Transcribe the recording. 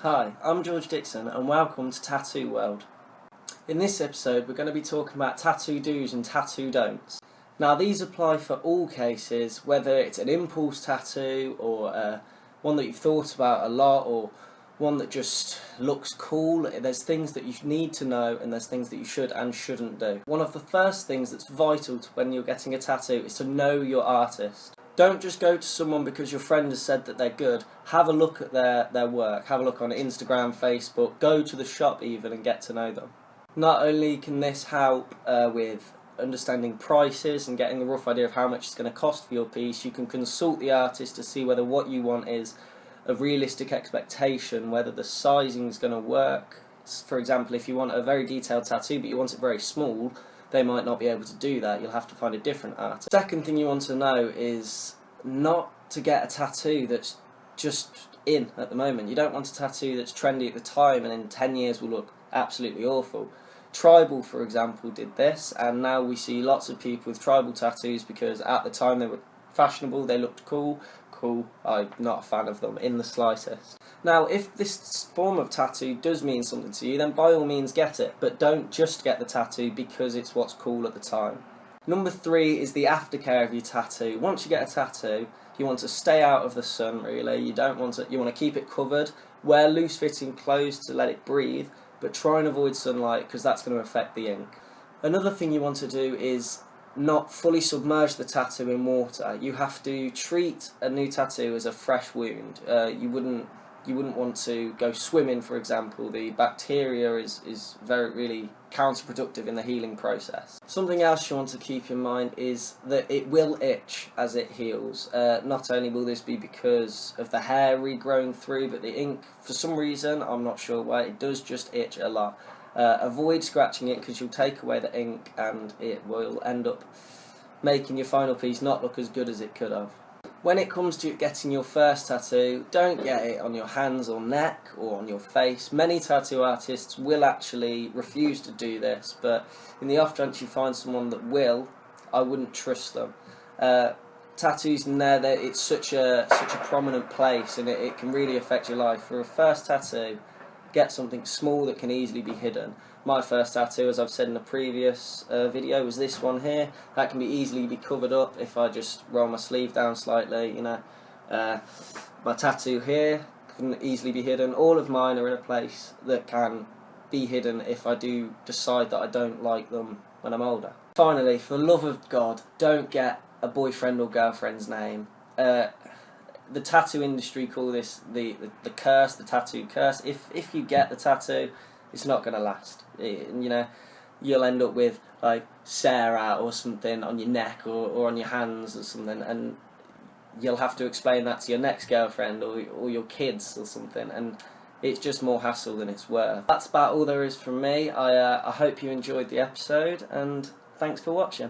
Hi, I'm George Dixon and welcome to Tattoo World. In this episode we're going to be talking about tattoo do's and tattoo don'ts. Now these apply for all cases, whether it's an impulse tattoo or one that you've thought about a lot or one that just looks cool. There's things that you need to know and there's things that you should and shouldn't do. One of the first things that's vital to when you're getting a tattoo is to know your artist. Don't just go to someone because your friend has said that they're good. Have a look at their work. Have a look on Instagram, Facebook. Go to the shop even and get to know them. Not only can this help with understanding prices and getting a rough idea of how much it's going to cost for your piece, you can consult the artist to see whether what you want is a realistic expectation, whether the sizing is going to work. For example, if you want a very detailed tattoo but you want it very small, they might not be able to do that. You'll have to find a different artist. Second thing you want to know is not to get a tattoo that's just in at the moment. You don't want a tattoo that's trendy at the time and in 10 years will look absolutely awful. Tribal, for example, did this, and now we see lots of people with tribal tattoos because at the time they were fashionable, they looked cool. I'm not a fan of them in the slightest. Now, if this form of tattoo does mean something to you, then by all means get it, but don't just get the tattoo because it's what's cool at the time. Number 3 is the aftercare of your tattoo. Once you get a tattoo, you want to stay out of the sun, really. You want to keep it covered. Wear loose-fitting clothes to let it breathe, but try and avoid sunlight because that's going to affect the ink. Another thing you want to do is not fully submerge the tattoo in water. You have to treat a new tattoo as a fresh wound. You wouldn't want to go swimming, for example. The bacteria is really counterproductive in the healing process. Something else you want to keep in mind is that it will itch as it heals. Not only will this be because of the hair regrowing through, but the ink, for some reason, I'm not sure why, it does just itch a lot. Avoid scratching it because you'll take away the ink and it will end up making your final piece not look as good as it could have. When it comes to getting your first tattoo, don't get it on your hands or neck or on your face. Many tattoo artists will actually refuse to do this, but in the off chance you find someone that will, I wouldn't trust them. Tattoos in there, it's such a prominent place and it can really affect your life. For a first tattoo, get something small that can easily be hidden. My first tattoo, as I've said in a previous video, was this one here. That can easily be covered up if I just roll my sleeve down slightly, you know. My tattoo here can easily be hidden. All of mine are in a place that can be hidden if I do decide that I don't like them when I'm older. Finally, for the love of God, don't get a boyfriend or girlfriend's name. The tattoo industry call this the curse, the tattoo curse. If you get the tattoo, it's not going to last. You'll end up with like Sarah or something on your neck or on your hands or something, and you'll have to explain that to your next girlfriend or your kids or something, and it's just more hassle than it's worth. That's about all there is from me. I hope you enjoyed the episode, and thanks for watching.